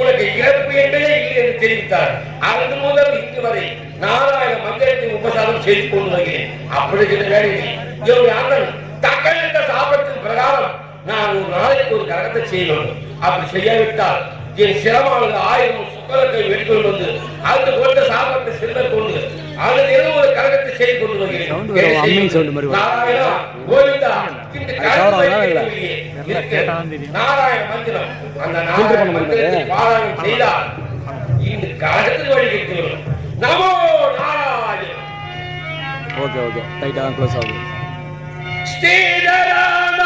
உனக்கு இறப்பு என்பதே இல்லை என்று தெரிவித்தார். அன்று முதல் இன்று வரை 4000 மந்திரத்தை உபசாரம் செய்து கொண்டு வருகிறேன். அப்படி சில வேலையில் என்னுடைய அண்ணன் தக்கனிட்ட சாபத்தின் பிரகாரம் நான் ஒரு நாளைக்கு ஒரு கரகத்தை செய்ய வேண்டும். அப்படி செய்யாவிட்டால் என் சிரமானது 1000 சுக்கலத்தை வெளிக்கொண்டு வந்து அந்த கொண்ட சாபத்தை சிறுவர் கொண்டு அது தினம் ஒரு கரகத்தை செய்து கொண்டு வருகிறேன். நாராயண மந்திரம் அந்த நாராயண மந்திரத்தை பாராயணம் செய்தால் இந்த கரகத்தில் வழி கிடைத்து நமோ நாராயண. ஓகே ஓகே டைட்டா க்ளோஸ் ஆகுது. ஸ்ரீராம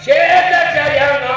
சேத ஜயனா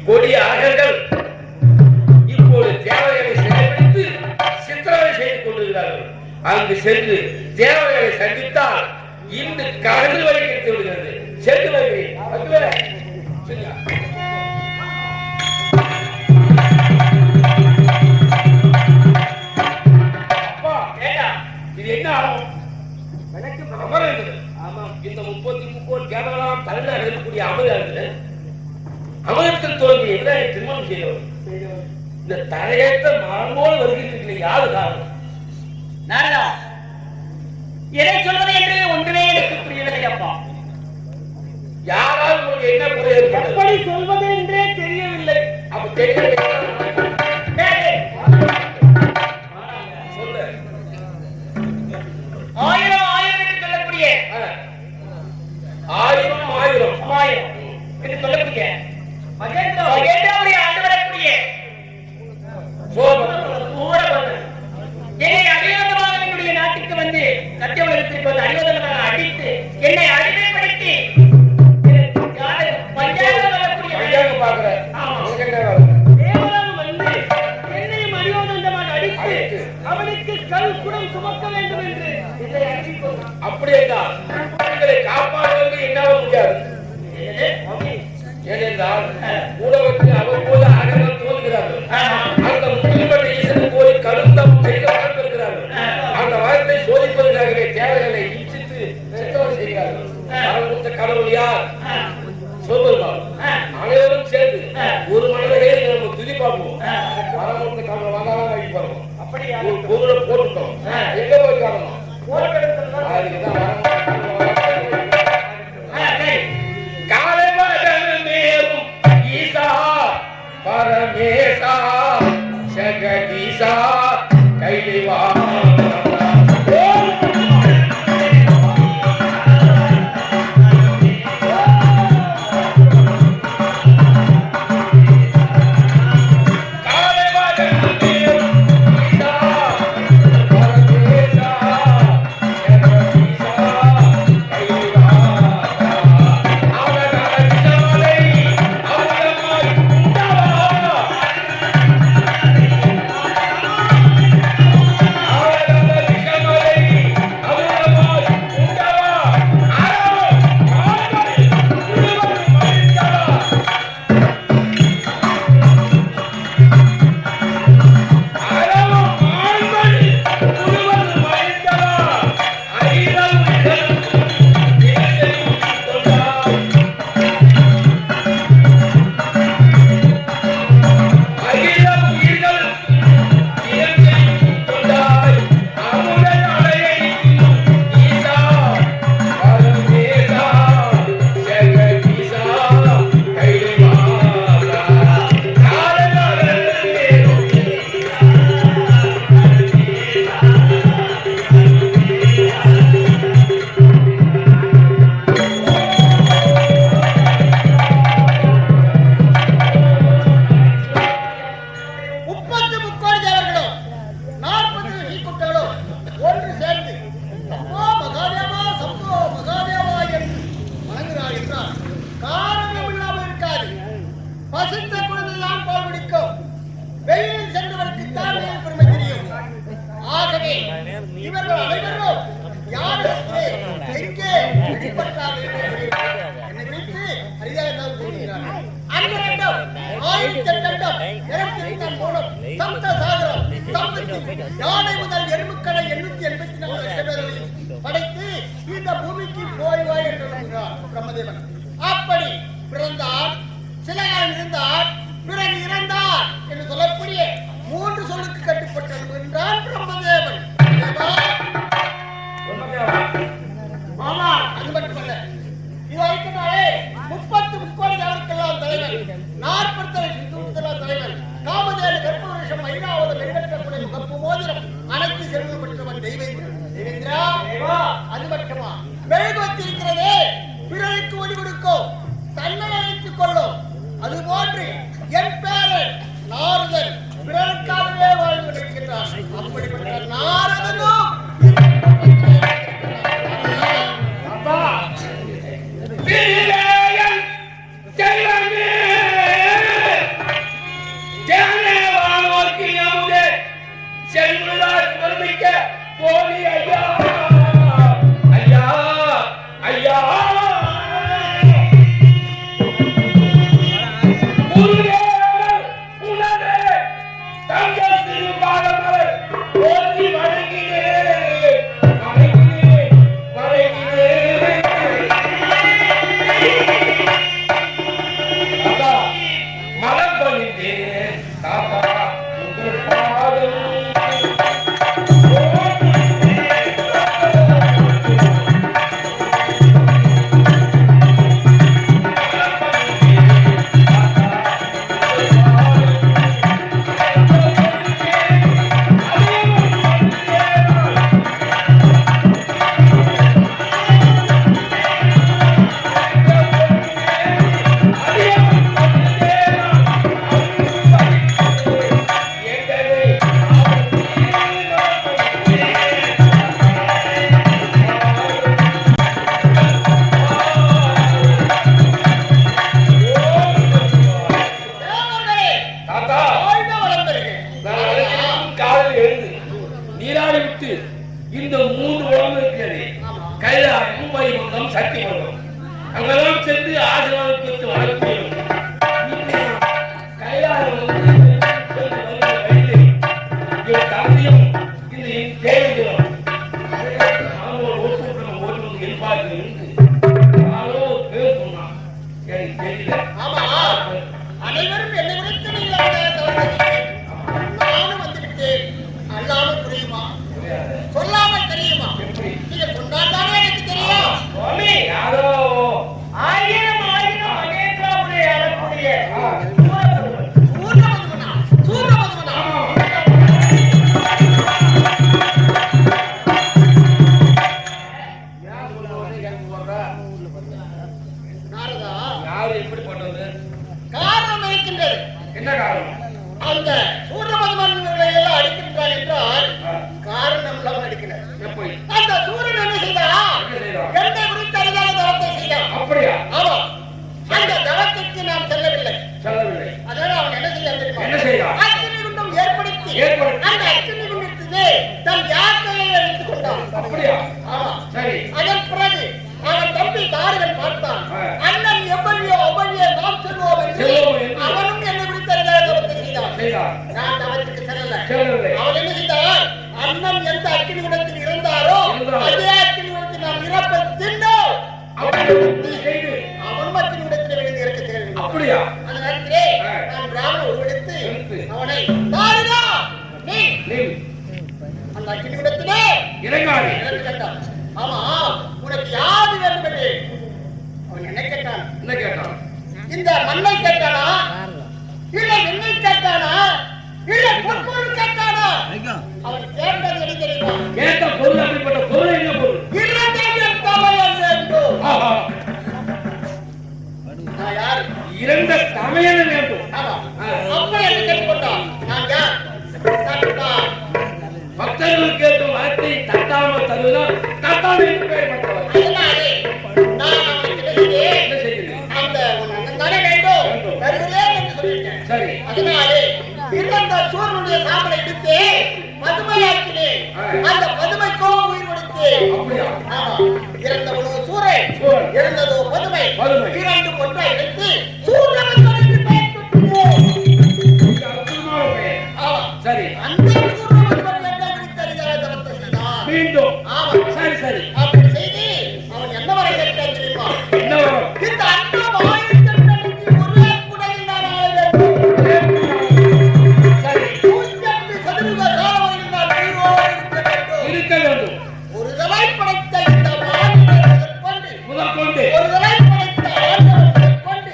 கொடிய அகர்கள் இப்போது தேவைகளை சிறைப்பிடித்து சித்திரவதை செய்து கொண்டிருக்கிறார்கள். அங்கு சென்று தேவைகளை சந்தித்தால் இந்த கருது வரை கிடைத்து விடுகிறது. சென்று வருகிறேன். இது என்ன ஆகும்? இந்த 33 கேரளாம் தலைநகர் இருக்கக்கூடிய அமராவதி அமரத்தில் தோல்வி திருமணம் செய்தவர். இந்த தலையேற்ற மரமோடு வருகின்ற யாரு காரணம்? நாரதா, எதை சொல்வது என்று ஒன்றுமே எனக்கு புரியவில்லை அப்பா. யாரால் உங்களுக்கு என்ன புரியாது? எப்படி சொல்வது என்றே தெரியவில்லை. அப்ப தெரியவில்லை சொல்லு. 1000 என்று சொல்லக்கூடிய 1000 என்று சொல்லக்கூடிய மகேந்திரனுடைய ஆண்டு வரக்கூடிய என்னை அடியோதமாக என்னுடைய நாட்டுக்கு வந்து சத்தியவனத்திற்கு வந்து அடியோதமாக அடித்து என்னை அடிமைப்படுத்தி பஞ்சாயத்து பார்க்கிறேன். தேவராம் வந்து என்னையும் அடியோதமாக அடித்து அவனுக்கு கல் குடம் சுமக்க வேண்டும் என்று இதை அறிவிக்கொண்டார். அப்படியே காப்பாற்றுவது என்ன முடியாது. ஏனென்றால் ஊடகத்தில் அவ்வப்போது அகங்கள் தோன்றுகிறார்கள். பார்ப்போம். வரவங்களுக்கு காரணம் வாங்காதான் வாங்கி பாருங்க. அப்படியா? ஒரு பொருளை போட்டுட்டோம். எங்க போய் காரணம்? அதுக்குதான் காலை மேலும் ஈசா பரமேசா ஜெகதீசா கைலிவா இவர்கள் அனைவரும் யாருக்கு எங்கே வெளிப்பட்டார்கள் என்னை குறித்து அறியாதான் கூறுகிறார்கள். அந்த ரெண்டும் 1008 நிறத்தின் மூலம் சப்த சாகரம் சப்தத்தில் யானை முதல் எறும்புக்கடை 884 லட்சம் பேர்களையும் படைத்து இந்த பூமிக்கு போய்வாய் என்று சொல்கிறார் பிரம்மதேவன். அப்படி பிறந்தார், சில காலம் இருந்தார், பிறகு இறந்தார் என்று சொல்லக்கூடிய 3 சொல்லுக்கு கட்டுப்பட்டது என்றான் பிரம்மதேவன். ஆமா, அது மட்டுமல்ல, இதுவரைக்கும்னாலே 30 முக்கோடி தேவருக்கெல்லாம் தலைவர், 40 சிந்துக்கெல்லாம் தலைவர், காமதேவ கர்ப்ப வருஷம் 5வது நிறைவேற்றக்கூடிய கப்பு மோதிரம் அனைத்து செல்வம் பெற்றவன் தெய்வேந்திரா. அது மட்டுமா, மெழுகுவத்தி இருக்கிறதே பிறருக்கு ஒளி கொடுக்கும், தன்னை அழைத்துக் கொள்ளும். அது போன்று என் பேரன் நாரதன் பிறருக்காகவே வாழ்ந்து கொண்டிருக்கிறார். அப்படிப்பட்ட நாரதனும் இந்த 3 உலகம் இருக்கிறது. கைலாயம், வைகுண்டம், சக்தி மண்டலம். அங்கெல்லாம் சென்று ஆசீர்வாதம் பெற்று வளர்க்கிறோம். கைலாயம் தந்தையும் இந்த தேவைகளும் அவங்களோட ஒப்புக்கணும் ஓட்டு எதிர்பார்த்து இருந்து யாரோ பேர் சொன்னான், எனக்கு தெரியல. அனைவரும் என்னை குறித்து அந்த சூரபத்மன்களை எல்லாம் அடிக்கின்றான் என்றால் காரணம் இல்லாமல் அடிக்கிறார். எப்படி? அந்த சூரன் என்ன செய்தான்? என்னை குறித்து அறியாத தவத்தை செய்தான். அப்படியா? ஆமா. அந்த தவத்திற்கு நாம் செல்லவில்லை. அதனால அவன் என்ன செய்ய என்ன செய்தான்? அக்னி குண்டம் ஏற்படுத்தி அந்த அக்னி குண்டத்திலே தன் யாக்கையை எடுத்துக் கொண்டான். அப்படியா? ஆமா. சரி. அதன் பிறகு அவன் தம்பி தாரகன் பார்த்தான். அண்ணன் எவ்வளியோ அவ்வளியே நாம் செல்வோம் என்று அவனும் என்னை குறித்து அறியாத தவத்தை செய்தான். நான் தவத்துக்கு செல்லவில்லை. அவன் என்ன செய்தான்? அண்ணன் எந்த அக்னி குண்டத்தில் இருந்தாரோ அதே அக்னி குண்டத்தில் நாம் இறப்பை தின்னோம். அவன் அக்னி குண்டத்தில் விழுந்து இறக்க தேவையில்லை. அப்படியா? அந்த நேரத்திலே நான் பிராமணன் உருவெடுத்து அவனை தாரிகா நீ அந்த அக்னி குண்டத்திலே இறங்காதே. கேட்டான். ஆமா, உனக்கு யாது வேண்டும் என்று அவன் என்ன கேட்டான்? என்ன கேட்டான்? இந்த மண்ணை கேட்டானா, இல்ல என்னை கேட்டானா, இல்ல பொற்பொருள் கேட்டானா? அவன் கேட்டது என்ன தெரியுமா? கேட்ட பொருள் அப்படிப்பட்ட பொருள் என்ன பொருள்? இரண்டையும் தமையன் வேண்டும். நான் யார்? இரண்ட தமையன் வேண்டும். ஆமா. அப்ப என்ன கேட்டுக்கொண்டான்? நான் யார்? தட்டான். பக்தர்கள் கேட்கும் வார்த்தை தட்டாமல் தருவதால் தட்டாமல் பெயர்பட்டவர். அதனாலே நான் அவனுக்கு என்ன செய்கிறேன்? அந்த அண்ணன் தானே வேண்டும் தருகிறேன் என்று சொல்லிட்டேன். சரி. அதனாலே இருந்த சூரனுடைய சாம்பலை எடுத்து பதுமையாக்கினேன். அந்த பதுமைக்கோ உயிர் கொடுத்தேன். அப்படியா? ஆமா. இறந்தவனோ சூரன், இறந்ததோ பதுமை. இரண்டு ஒன்றை எடுத்து சூரபத்மன் என்று பெயர் பெற்றேன். அற்புதமான பெயர். ஆமா. சரி. அந்த சூரபத்மன் என்ற குறித்தறியாத தவத்தை செய்தான். மீண்டும். ஆமா. சரி சரி. அப்படி செய்து அவன் என்ன வரை கேட்டான் தெரியுமா? என்ன வரும்? இந்த அண்டம் ஆயிரத்தெட்டு ஒரே குடையில் நான் ஆள வேண்டும். சரி. 108 சதுரங்க காலவரையில் நான் உயிரோடு இருக்க வேண்டும். ஒரு தலை படைத்த இந்த மாநிலத்தைக் கொண்டு முதற்கொண்டு ஒரு தலை படைத்த ஆண்டவனைக் கொண்டு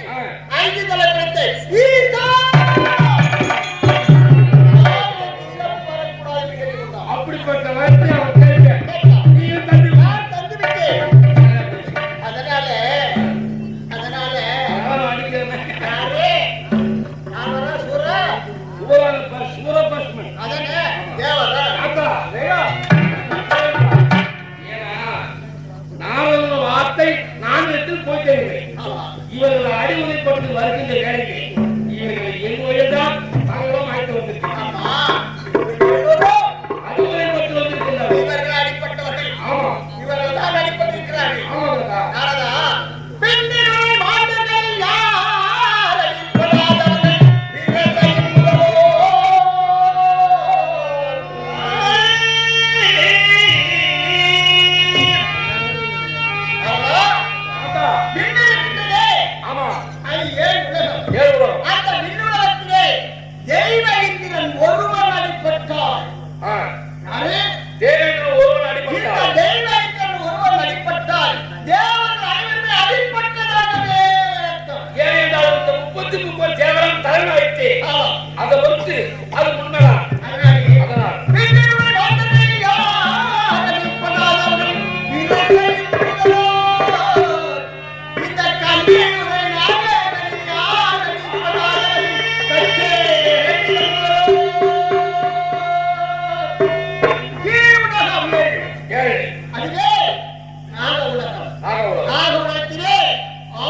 5 தலை படைத்த ஈசா அப்படிப்பட்ட வார்த்தை அவர் கேட்க நீயும் தந்து தந்துவிட்டேன். அதனால நான் அடிக்கிறேன். யாரே நான் வர சூரா சூரபத்மன். அதானே தேவரா ஆத்தா, வேகா. ஏன்னா நாரத வார்த்தை நாணயத்தில் போய் தெரிகிறேன். இவர்கள் அடிமுறைப்பட்டு வருகின்ற வேலைக்கு இவர்களை என் உயர்ந்தான் தாங்களும் அழைத்து வந்திருக்கிறார். ஆமா அடிமுறைப்பட்டு வந்திருக்கிறார். இவர்கள் அடிப்பட்டவர்கள். ஆமா. இவர்கள் தான் அடிப்பட்டிருக்கிறார்கள். ஆமாங்கக்கா. நாரதா பெண்ணினை மாந்தர்கள் யார் அடிப்படாதவர்கள் விரைவையும் முதலோ. ஆமா. ஆத்தா. விண்ணு இருக்கிறதே. ஆமா. அது ஏன் உலகம். ஏழு உலகம். அந்த விண்ணுலகத்திலே தெய்வ இந்திரன் ஒருவன் அடிப்பட்டான். யாரு? தேவேந்திரன் ஒருவன் இந்த அடிபட்டார். தெய்வ இந்திரன் ஒருவன் அடிப்பட்டால் தேவர்கள் அனைவருமே அடிப்பட்டதாகவே அர்த்தம். ஏனென்றால் இந்த 33 தேவரம் தலைமையாயிற்று. ஆமா. அதை பொறுத்து அது முன்னதான். அதனாலே அதனால் விண்ணுலக மாந்தர்கள் யார் அடிப்படாதவர்கள் விரைவையும் முதலோ. இந்த கண்ணியுரை நாகர்கள் யார் அடிப்படாதவர்கள் கச்சேரிகள் முதலோ. கீழுலகம் ஏழு. ஏழு. அதுவே நாக உலகம். ஆக உலகம். நாக உலகத்திலே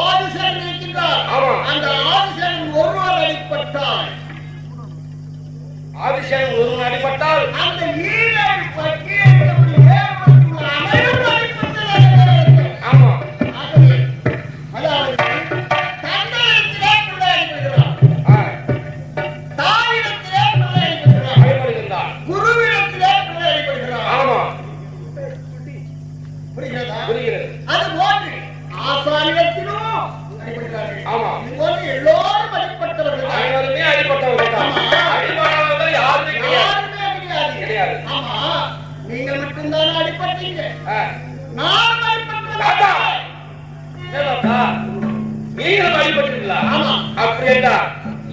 ஆதிசேரன் இருக்கின்றார். ஆமா. அந்த ஆதிசேரன் ஒருவர் அடிப்பட்டார். ஆதிசேஷன் ஒருவன் அடிபட்டால் அந்த ஈழல் பட்டியலுடைய ஏற்பட்டுள்ள அனைவரும் அடிப்பட்டதாக. ஆமா. ஆகவே அதாவது தந்தையிடத்திலே பிள்ளை அடிபடுகிறார், தாயிடத்திலே பிள்ளை அடிபடுகிறார், பயப்படுகின்றார். குருவிடத்திலே பிள்ளை அடிபடுகிறார். ஆமா. புரிகிறதா? புரிகிறது. அது போன்று ஆசானிடத்திலும் அடிபடுகிறார்கள். ஆமா. இது போன்று எல்லோரும் அடிப்பட்டவர்கள் தான். அனைவருமே அடிபட்டவர்கள் தான். அடிபடாதவர்கள் யாருமே கிடையாது. யாருமே கிடையாது. கிடையாது. ஆமா, நீங்க மட்டும்தான் அடிப்பட்டீங்க. ஆ. நான் தாத்தா. அடிப்பட்டேன். ஏதாத்தா? நீங்களும் அடிபட்டீங்களா? ஆமா. அப்படி என்றால்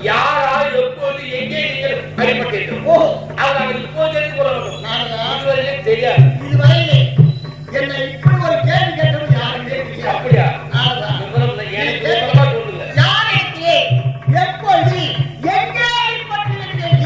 யாரால் எப்போது எங்கே நீங்கள் அடிபட்டீர்கள்? ஓ, அது நாங்கள் இப்போது தெரிந்து கொள்ள வேண்டும். நாரதா, இதுவரையிலும் தெரியாது. இதுவரையிலே என்னை இப்படி ஒரு கேள்வி கேட்டது யாருமே தெரியாது. அப்படியா? நாரதா, விவரம் எனக்கு விவரமா சொல்லுங்க. யாரிடத்திலே எப்பொழுது எங்கே அடிப்பட்டீர்கள் என்று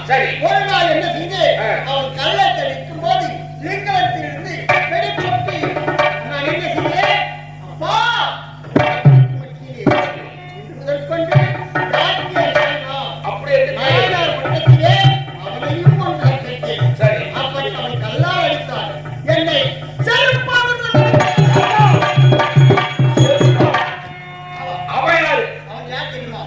சரி. ஒரு நாள் என்ன செஞ்சு அவன் கள்ளத்தை நிற்கும் போது லிங்கத்திலிருந்து வெளிப்பட்டு நான் என்ன செய்தேன் அப்பா முதற்கொண்டு அப்படி என்று நாயனார் பட்டத்திலே அவனையும் ஒன்று கேட்டேன். சரி. அப்படி அவன் கல்லால் அடித்தான். என்னை செருப்பாக அவன் யாரு? அவன் யார் தெரியுமா?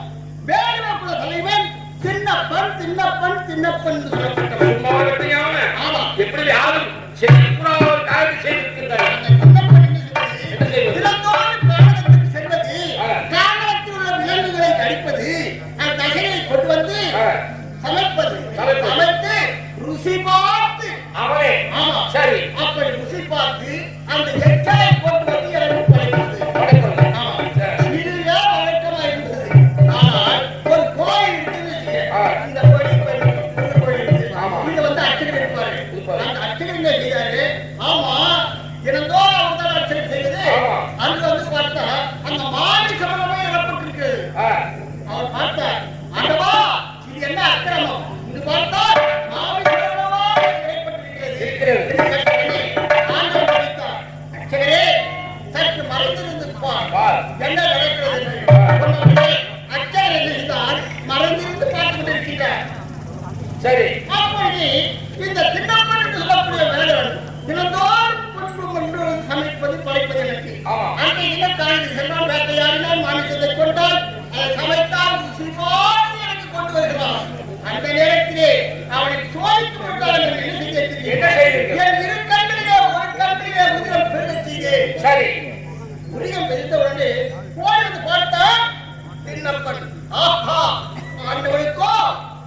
வேலுக்குல தலைவன் திண்ணப்பன் திண்ணப்பன் திண்ணப்பன் என்று சொல்லப்பட்டவன். சும்மாவட்டும் அவன். ஆமா. எப்படி யாரும் செய்யக்கூடாத ஒரு காரியம் செய்திருக்கின்றார். அந்த திண்ணப்பன் என்ன என்ன செய்வது? செய்வது? தினந்தோறும் கானகத்துக்கு செல்வது, ஆ. கானகத்தில் உள்ள விலங்குகளை அடிப்பது, அந்த தசைகளை கொண்டு வந்து சமைப்பது, சமைப்பது. சமைத்து ருசி பார்த்து அவனே. ஆமா. சரி. அப்படி ருசி பார்த்து அந்த எச்சலை கொண்டு வந்து எனக்கு படைப்பது. படைப்பது. ஆமா. சரி. இதுவே வழக்கமா இருந்தது. ஆனால் ஒரு கோயில் இருக்குன்னு வச்சுக்க. ஆ. இந்த கோயில் ஒரு கோயில் இருக்கு. ஆமா. இங்க வந்து அர்ச்சகர் இருப்பாரு. இருப்பாரு. அந்த அர்ச்சகர் என்ன செய்யாரு? ஆமா. தினந்தோறும் அவர் தான் அர்ச்சனை செய்யுது. ஆமா. அங்க வந்து பார்த்தா அந்த மாமி சமணமே இடப்பட்டிருக்கு. அவர் பார்த்தார். ஆண்டவா, இது என்ன அக்கிரமம்? இது பார்த்தா மாமி சமணமா இடைப்பட்டிருக்கிறது. இருக்கிறது. என்று கேட்டவுடனே ஆண்டவர் படித்தார். அர்ச்சகரே, சற்று மறைந்திருந்து பார். பார். என்ன நடக்கிறது என்று சொன்னவுடனே அர்ச்சகர் என்ன செய்தார்? மறைந்திருந்து பார்த்துக் கொண்டிருக்கிறார். சரி. அப்படி இந்த திண்ணப்பன் என்று சொல்லக்கூடிய வேடன் தினந்தோறும் ஒன்று சமைப்பது படைப்பது எனக்கு. ஆமா. அந்த இனக்காரர்கள் சென்றால் வேட்டையாடினால் மாமிசத்தை கொண்டால் அதை சமைத்தால் ருசி பார்த்து எனக்கு கொண்டு வருகிறான். அந்த நேரத்திலே அவனை சோதித்து கொண்டால் என்ன செய்ய என்ன செய்தீர்கள்? என் இரு கண்களிலே ஒரு கண்களிலே உதிரம் பெருகச் செய்தேன். சரி. உரிகம் பெருத்த உடனே போய் வந்து பார்த்தா திண்ணப்பன். ஆஹா, ஆண்டவனுக்கோ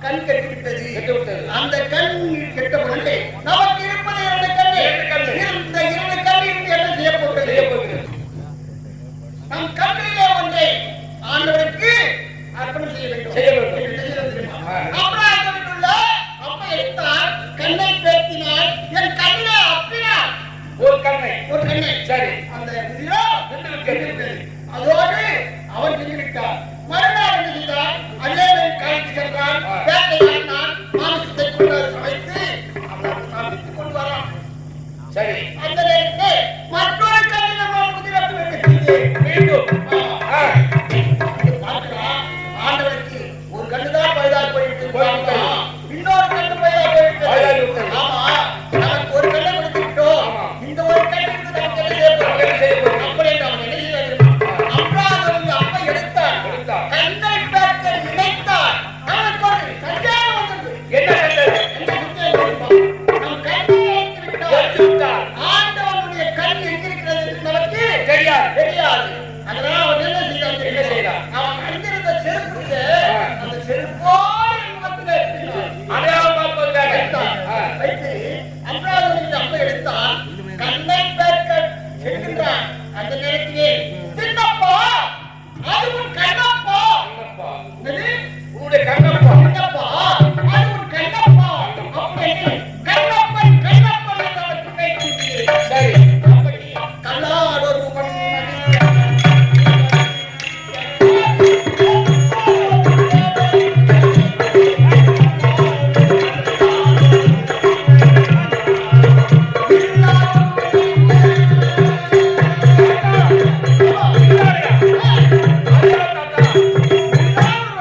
கண் கெட்டுவிட்டது. கெட்டுவிட்டது. அந்த கண் கெட்ட உடனே நமக்கு இருப்பது இரண்டு கண். இரண்டு கண். இந்த இரண்டு கண்ணில் என்ன செய்ய போகிறது? செய்ய போகிறது. நம் கண்களிலே ஒன்றை ஆண்டவனுக்கு அர்ப்பணம் செய்ய வேண்டும். செய்ய வேண்டும். என்று தெரிகிறது தெரியுமா? ஆ. அப்புறம் ஆண்டவனுள்ள அப்ப எடுத்தால் கண்ணை பேர்த்தினார், என் கண்ணிலே அப்பினார் ஒரு கண்ணை. ஒரு கண்ணை. சரி. அந்த உயிரோ நின்று விட்டது. அதோடு அவன் நின்றுவிட்டான். மறுநாள் என்ன செய்தார்? அதே காய்ச்சி சென்றான், ஆ. வேட்டையாடினான், மாமிசத்தை கொண்டு சமைத்து அவன் சமைத்துக் கொண்டு வரான். சரி. அந்த நேரத்தில் மற்றொரு கண்ணை நம்ம புதிரப்பு வைக்க செய்தேன். மீண்டும். ஆமா. இது பார்க்கலாம், ஆண்டவனுக்கு ஒரு கண்ணுதான் பழுதாகி போய்விட்டது. போய்விட்டது. இன்னொரு கண்ணு பழுதாகி போய்விட்டது. பழுதாகி விட்டது. ஆமா. நமக்கு ஒரு கண்ணை கொடுத்து விட்டோம். ஆமா. இந்த ஒரு கண்ணுக்கு நமக்கு என்ன செய்ய போறோம்? நமக்கு என்ன செய்ய போறோம்? அப்படி என்று அவன் என்ன செய்தார்? அப்புறம் அப்ப எடுத்தார். எடுத்தார். கண்ணை பார்க்க நினைத்தார். அவனுக்கு ஒரு சந்தேகம் வந்தது. என்ன செய்தது? என்ன சந்தேகம் தெரியுமா? நம் கண்ணை எடுத்து விட்டார். எடுத்து விட்டார். ஆண்டவனுடைய கண் எங்கிருக்கிறது என்று நமக்கு தெரியாது. தெரியாது. அதனால அவன் என்ன செய்தான் என்ன தெரியுமா? செய்தான்? அவன் அங்கிருந்த செருப்பு ஆ. அந்த செருப்போடு முகத்திலே எடுத்தான். அடையாளம் பார்ப்பதற்காக. வைத்து அன்றாடம் அப்ப எடுத்தான். கண்ணை பார்க்க செல்கின்றான். அந்த நேரத்திலே திண்ணப்பா, அது உன் கண்ணப்பா. கண்ணப்பா. என்னது? உன்னுடைய கண்ணப்பா. திண்ணப்பா, அது உன் கண்ணப்பா. அப்படின்னு கண்ணப்பன் கண்ணப்பன் என்று அவன் துணை கூப்பிடுகிறான். சரி. அப்படி கல்லாடொரு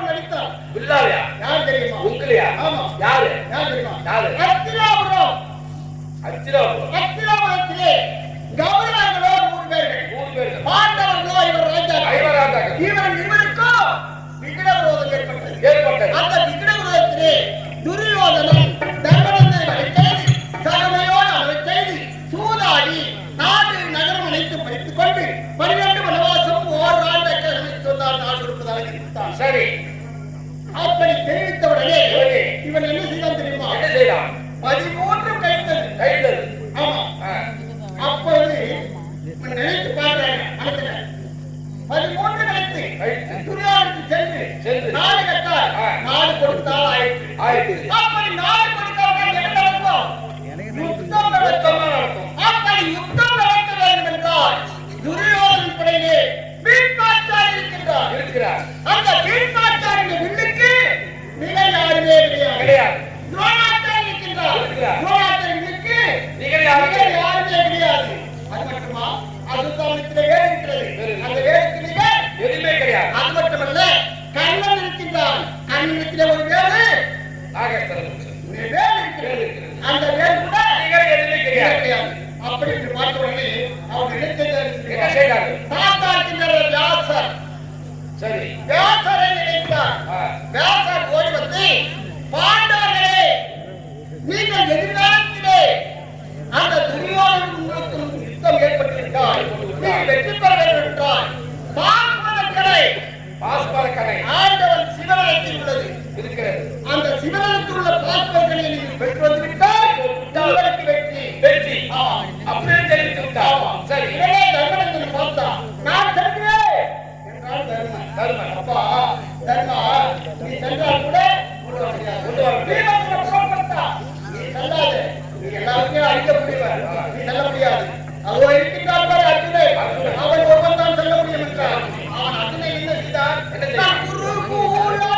நடித்தான். பில்லாரியா? யார் தெரியுமா? உங்களையா? ஆமா. யாரு? யார் தெரியுமா? யாரு? அத்திராபுரம். அச்சிராபுரம். அத்திராபுரத்திலே கௌரவர்களோ 3 பேர்கள். 3 பேர்கள். பாண்டவர்களோ இவர் ராஜா. ஐவராஜாக்கள். இவர் இருவருக்கும் விகடவிரோதம் ஏற்பட்டது. ஏற்பட்டது. அந்த விகடவிரோதத்திலே துரியோதனன் தர்மனந்தை வரைத்தேதி சகமையோடு அவரை செய்து சூதாடி நாடு நகரம் அனைத்து படித்துக் கொண்டு 12 வனவாசம் ஓராண்டு அமைத்து வந்தார். நாடு இருப்பதாக இருந்தார். சரி. அப்படி தெரிவித்தவுடனே உடனே இவன் என்ன செய்தான் தெரியுமா? என்ன செய்யலாம்? 13 கைத்தது. கைத்தது. ஆமா. அப்பொழுது இவன் நினைத்து பார்க்கிறாங்க மனத்துல. 13 நினைத்து கைத்து. துரியோதனுக்கு சென்று நாடு கட்டார். நாடு கொடுத்தால் ஆயிற்று. ஆயிற்று. அப்படி நாடு கொடுத்தால் என்ன நடக்கும்? யுத்தம் நடக்கும். நடக்கும். அப்படி யுத்தம் நடக்க வேண்டும் என்றால் துரியோதனன் படையிலே வீண்பாச்சாரி இருக்கின்றார். இருக்கிறார். அந்த வீண்பாச்சாரியின் வில்லுக்கு நிலை யாருமே கிடையாது. கிடையாது. மட்டுமா அசுத்தாமத்திலே வேறு இருக்கிறது. அந்த வேருக்கு நிகர் எதுவுமே கிடையாது. அது மட்டுமல்ல, கண்ணன் இருக்கின்றான். கண்ணனிடத்திலே ஒரு வேறு நாகேஸ்வரன் வேறு இருக்கிறது. அந்த வேறு கூட நிகர் எதுவுமே கிடையாது. அப்படி என்று பார்த்த உடனே அவர் என்ன செய்தார்கள்? தாத்தா இருக்கின்ற வியாசர். சரி, வியாசரை நினைத்தார். வியாசர் ஓடி வந்து, பாண்டவர்களே, நீங்கள் எதிர்காலத்திலே அந்த துரியோதனன் உங்களுக்கு யுத்தம் ஏற்பட்டிருந்தால் நீங்கள் வெற்றி பெற வேண்டும் என்றால் பாஸ்பரக்கடை ஆண்டவன் சிவனத்தில் உள்ளது இருக்கிறது. அந்த சிவனத்தில் உள்ள பாஸ்பரக்கடை நீங்கள் பெற்று வந்துவிட்டால் உங்களுக்கு வெற்றி. வெற்றி அப்படியே தெரிவித்து விட்டார். சரி, இதே தர்மன் பார்த்தா நான் செல்கிறேன் என்றால் தர்மன். தர்மன் அப்பா தர்மா, நீ சென்றால் கூட கொண்டு வர முடியாது. நீ செல்லாத, நீ எல்லாருமே அழிக்கக்கூடியவர், நீ செல்ல முடியாது. அதோ இருக்கின்றார் பாரு அர்ஜுனன், அவன் ஒருவன் தான் செல்ல முடியும் என்றார். அவன் அர்ஜுனன் என்ன செய்தான்? குரு கூலத்தை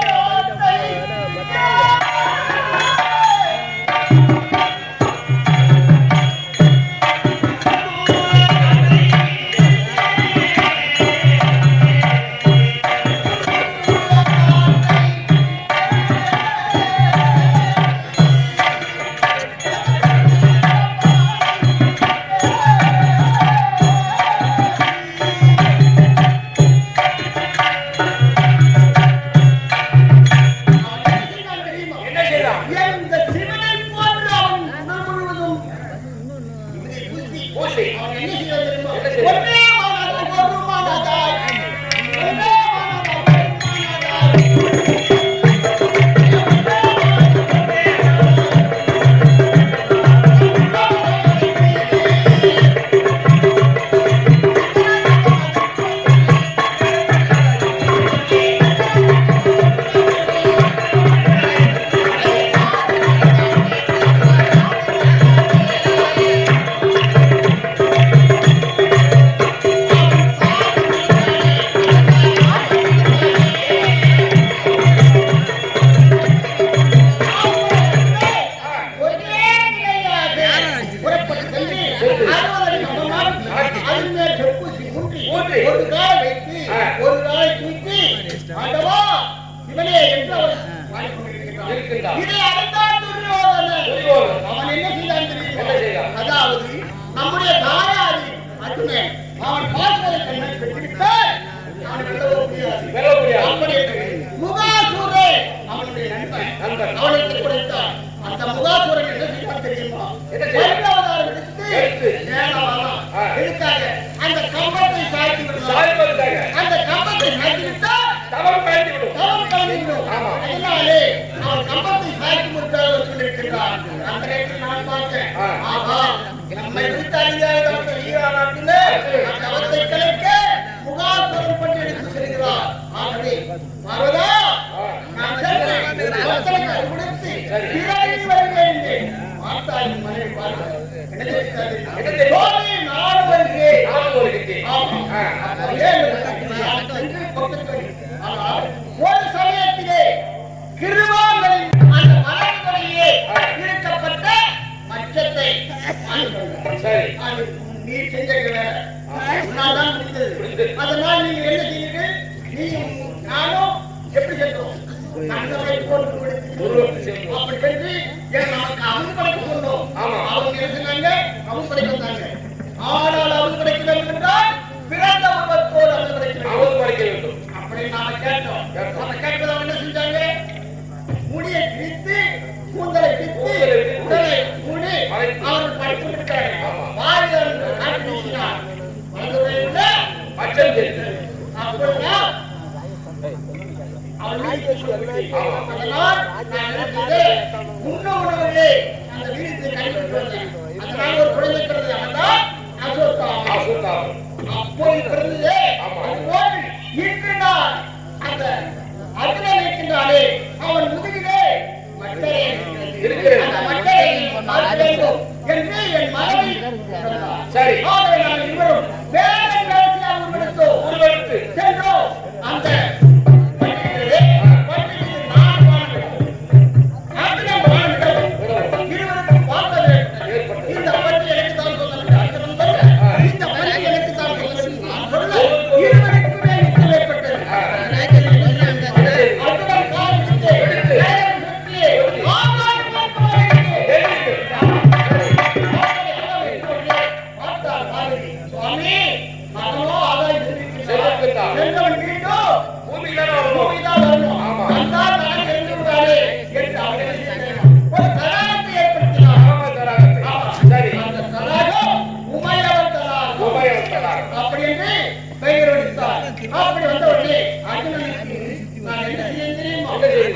ஒரு சமயத்திலே கிருவாங்களின் அந்த மரங்களிலே இருக்கப்பட்ட மச்சத்தை நீ செஞ்சீங்க. அதனால் நீங்க என்ன செய்யுங்கள், நீயும் நானும் எப்படி சென்றோம் அப்படி சென்று நமக்கு அமுது படைக்க சொன்னோம். அவங்க என்ன சொன்னாங்க, அமுது படைக்க வந்தாங்க. ஆனால் அமுது படைக்க வேண்டும் என்றால் பிறந்த உருவத்தோடு அமுது படைக்க வேண்டும் அப்படி நாம கேட்டோம். நம்ம கேட்பதை என்ன செஞ்சாங்க, முடியை பிரித்து கூந்தலை பிரித்து உடலை மூடி அவர்கள் படைத்து விட்டாங்க. வாரியார் காட்டு வீசினார். அப்படின்னா அதனால் முன்னோர்களே அந்த வீரத்தை கைவிட்டு அதனால் ஒரு குழந்தை பிறந்தது. அவன்தான் அசோத்தாமன். அப்போது பிறந்தது. அதுபோல் இன்று நான் அந்த அர்ஜுனன் இருக்கின்றானே, அவன் முதுகிலே மட்டை இருக்கிறது. அந்த மட்டையை பார்க்க வேண்டும் என்று என் மனைவி சரி நான் இருவரும் வேலை உருவெடுத்து சென்றோம். அந்த இந்த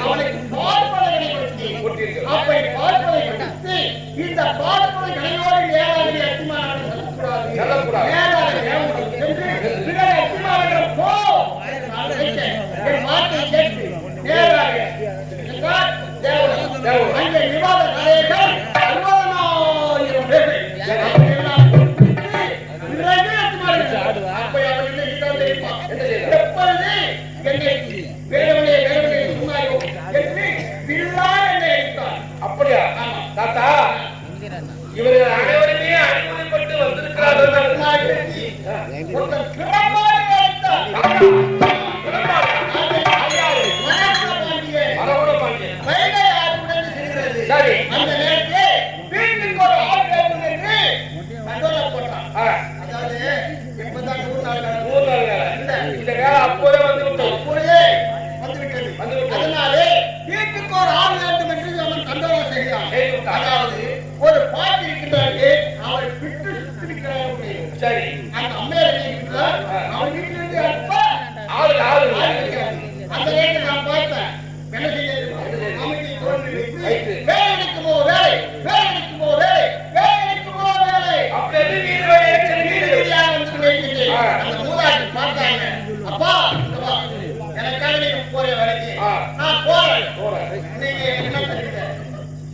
அவனுக்கு பார்ப்பதனை கொடுத்து அப்படி பார்ப்பதை கொடுத்து இந்த பார்ப்பதை கலையோடு நேராக அத்திமானவனை சொல்லக்கூடாது. நேராக தேவனுக்கு சென்று பிறகு அத்திமானவனை போ என்று நான் நினைத்தேன். என் வார்த்தை கேட்டு நேராக தேவன் அங்கே விவாத கலைகள் 60,000 பேர்கள் அப்படியெல்லாம் கொடுத்து பிறகு அத்திமானவனை அப்படி அவன் என்ன செய்தான் தெரியுமா? எப்பொழுது என்னை வேறவனே சொன்னாயோ என்று பிள்ளா என்னை அழைத்தார். அப்படியா தாத்தா? இவர்கள் அனைவருமே அனுமதிப்பட்டு வந்திருக்கிறார்கள். ஒருத்தர் பிரம்மாவை அழைத்தார். வைகை ஆற்றுடன் செல்கிறது. அந்த நேரத்தில் வீட்டுக்கு ஒரு ஆள் வேண்டும் என்று கண்டோலா போட்டான். அதாவது எப்பதான் 3 நாள் இந்த வேலை அப்போதே வந்து விட்டோம். அப்போதே வந்துவிட்டது. அதனாலே வீட்டுக்கு ஒரு ஆள் வேண்டும் என்று அவன் கண்டோலா செய்கிறான். அதாவது ஒரு பாட்டி இருக்கின்றாரு, அவரை விட்டு சுத்திருக்கிறார். சரி, அந்த அம்மையார் இருக்கிறார், அவன் வீட்டிலிருந்து அப்பா ஆளு அந்த நேரத்தில் நான் பார்த்தேன். என்ன செய்ய அமைதி தோன்றி வைத்து வேலை எடுக்குமோ வேலை, வேலை எடுக்குமோ வேலை, வேலை எடுக்குமோ வேலை அப்படி அந்த மூதாட்டி பார்த்தாங்க. அப்பா எனக்காக நீங்க போற வேலைக்கு நான் போறேன். நீங்க என்ன தருவீங்க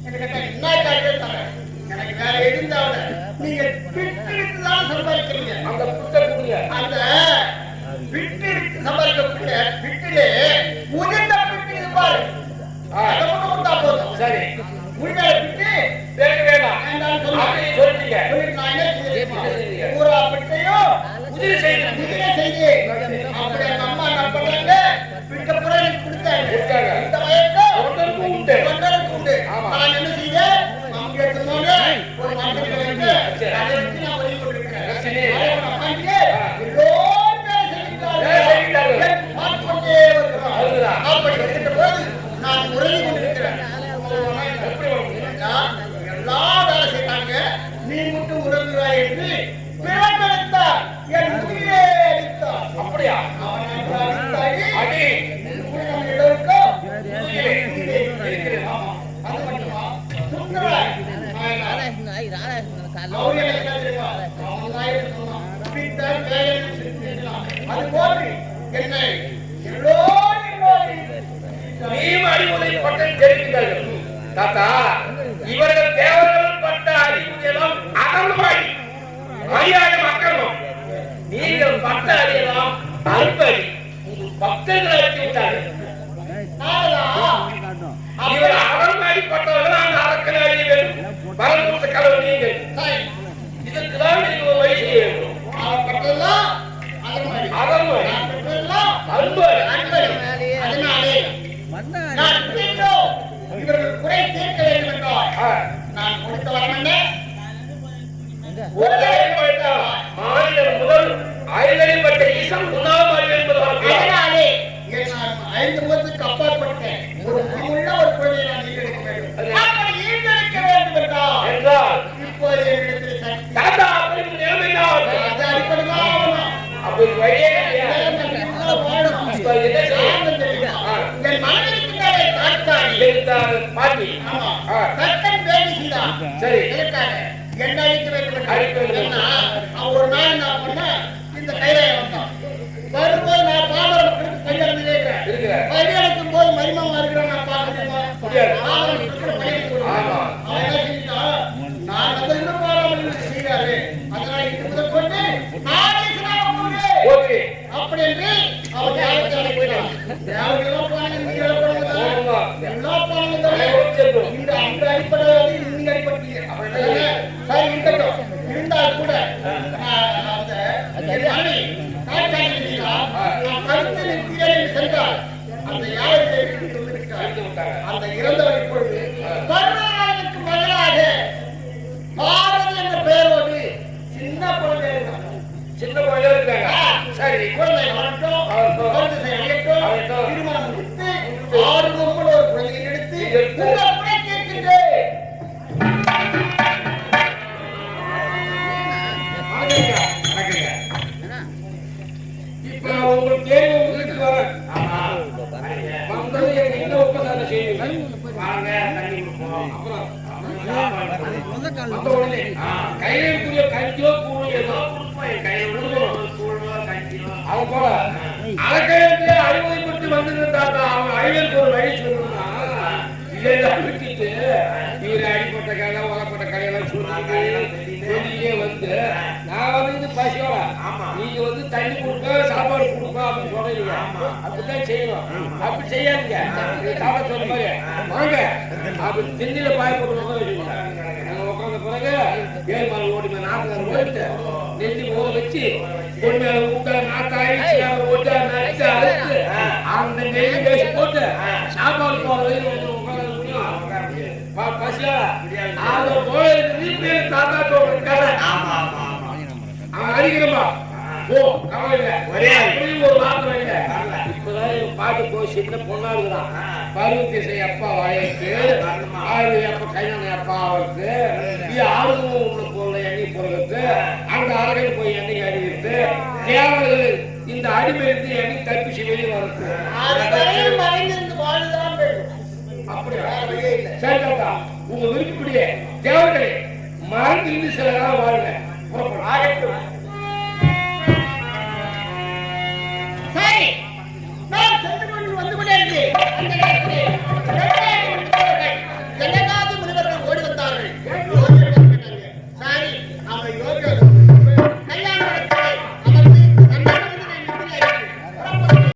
என்று கேட்டாங்க. என்ன காட்டுறாங்க? எனக்கு வேற இருந்தாவிட நீங்க விட்டு சம்பாதிக்கிறீங்க. அந்த புட்டை கொடுங்க. அந்த விட்டு சம்பாதிக்கக்கூடிய விட்டிலே உதிர்ந்த விட்டு இருப்பாரு. போதும். சரி, உண்மையை விட்டு கேட்க வேண்டாம். அப்படி சொல்லிட்டீங்க. நான் என்ன செய்ய பூரா விட்டையும் உதவி செய்து அப்படி அந்த அம்மா என்ன பண்ணாங்க? விட்ட புறம் எனக்கு கொடுத்தாங்க. இந்த மயக்கம் ஒருத்தருக்கு உண்டு. உண்டு. நான் என்ன செய்ய நமக்கு எடுத்துனோங்க ஒரு மாற்றத்தை வைத்து அதை வச்சு நான் வழி கொண்டிருக்கிறேன். எல்லோரும் வேலை செய்கிறார்கள். மாற்றிக்கொண்டே வருகிறோம். அப்படி வருகின்ற போது நான் உறங்கி கொண்டிருக்கிறேன். எல்லா வேலை செய்யறாங்க, நீ மட்டும் உறங்குகிறாய் என்று பிறப்பெடுத்தார். என் உயிரே அடித்தார். அப்படியா? அடி எல்லோருக்கும் அது போன்று என்னை நீயும் அறிவுரை பட்டம் தெரிவித்தார்கள். தாத்தா, இவர்கள் தேவர்கள் பட்ட அறிவுரையெல்லாம் அகழ்வாடி மரியாதை மக்களும் நீங்கள் பட்ட அறியலாம் அற்படி பக்தர்களை அழைத்து விட்டார்கள். இவர் அகழ்வாடி பட்டவர்கள் அந்த அரக்கனை அறிய வேண்டும். பரம்பூத்த கடவுள் நீங்கள். இதற்குதான் நீங்கள் ஒரு வழி செய்ய வேண்டும். அகழ்வாடி அதனாலே நான் இவர்கள் குறை தீர்க்க வேண்டும் என்றால் நான் கொடுத்த வரமண்டே மாநிலம் முதல் ஐந்தறிப்பட்ட ஈசன் உண்ணாம அதனாலே நான் 5 முகத்துக்கு அப்பாற்பட்டேன். ஒரு உள்ள ஒரு குழந்தையை நான் ஈண்டெடுக்க வேண்டும். அப்படி ஈண்டெடுக்க வேண்டும் என்றால் இப்போது என்னிடத்தில் சக்தி தாத்தா அப்படி நிலைமை அது அடிப்படைதான். அப்படி வழியே என் மனதிற்குள்ளே காட்டாடி பாட்டி கட்டன் பேசி செய்தான். சரி, என்ன அழிக்க வேண்டும்? ஒரு நாள் நான் பண்ண இந்த கையில வந்தான். வரும்போது நான் பாபரம் கையெழுந்து இருக்கிறேன். கையெழுக்கும் போது மரிமம் இருக்கிறேன். நான் பார்க்க நான் வந்து இன்னும் பாராமல் செய்கிறாரு. அதனால இது முதல் கொண்டு அப்படி என்று அவர் யாருக்கு போயிட்டான். எல்லாம் இந்த அந்த அடிப்படையாவது நீங்க அடிப்பட்டீங்க. சரி இருக்கட்டும். இருந்தால் கூட அந்த கருத்து நிற்கிறேன் சென்றால் அந்த யாரை அந்த இறந்தவர் இப்பொழுது கருணாநிதிக்கு மகளாக பாரதி என்ற பெயரோடு சின்ன குழந்தை இருக்காங்க. சரி, குழந்தை வரட்டும், திருமணம் முடித்து 6 ஒரு குழந்தையை எடுத்து உங்கள் குறை கேட்கின்றேன். இப்ப உங்களுக்கு தேர்வு உங்களுக்கு வர வந்தது என்ன உட்காந்து அப்புறம் வந்த உடனே கையில இருக்கக்கூடிய கஞ்சியோ கூழோ ஏதோ கையில அது போல அலக்கையில அறிவுரைப்பட்டு வந்திருந்தாங்க. அவன் அழிவுக்கு ஒரு வழி சொல்லணும்னா இதெல்லாம் விட்டுட்டு இவரு அடிப்பட்ட கதை உலப்பட்ட கதையெல்லாம் சொல்லிட்டே வந்து நான் வந்து பசியோட நீங்க வந்து தண்ணி கொடுக்க சாப்பாடு கொடுக்க அப்படின்னு சொல்றீங்க. அப்படித்தான் செய்யணும். அப்படி செய்யாதீங்க. தாத்தா சொன்ன மாதிரி வாங்க அப்படி திண்ணில பாய போட்டு உட்காந்த பிறகு ஏழ்மால் ஓடி நாட்டு ஓடிட்டு நெல்லி போக வச்சு பொண்ணு விட்டா நாத்தாயி ஓட்டா நடிச்சு அழைச்சு அந்த நெல்லி பேசி போட்டு சாப்பாடு போற பசியா அதை போல தாத்தா சொல்ற அவன் அடிக்கிறப்பா ஓ கவலை இல்லை ஒரு மாத்திரம் இல்லை. இப்பதான் பாட்டு போய் சின்ன பொண்ணா இருக்கிறான். பருவத்திசை அப்பா வாழைக்கு ஆறு அப்ப கையான அப்பா அவருக்கு ஆறுமுகம் உள்ள பொருளை எண்ணி பொருளுக்கு அந்த அரகன் போய் எண்ணெய் அடிக்கிறது தேவர்கள் இந்த அடிமையிலிருந்து எண்ணெய் தப்பிச்சு வெளியே வருது. அப்படியா சரி தாத்தா உங்க விருப்பப்படியே தேவர்களே மறந்து சில நாள் வாழுங்க.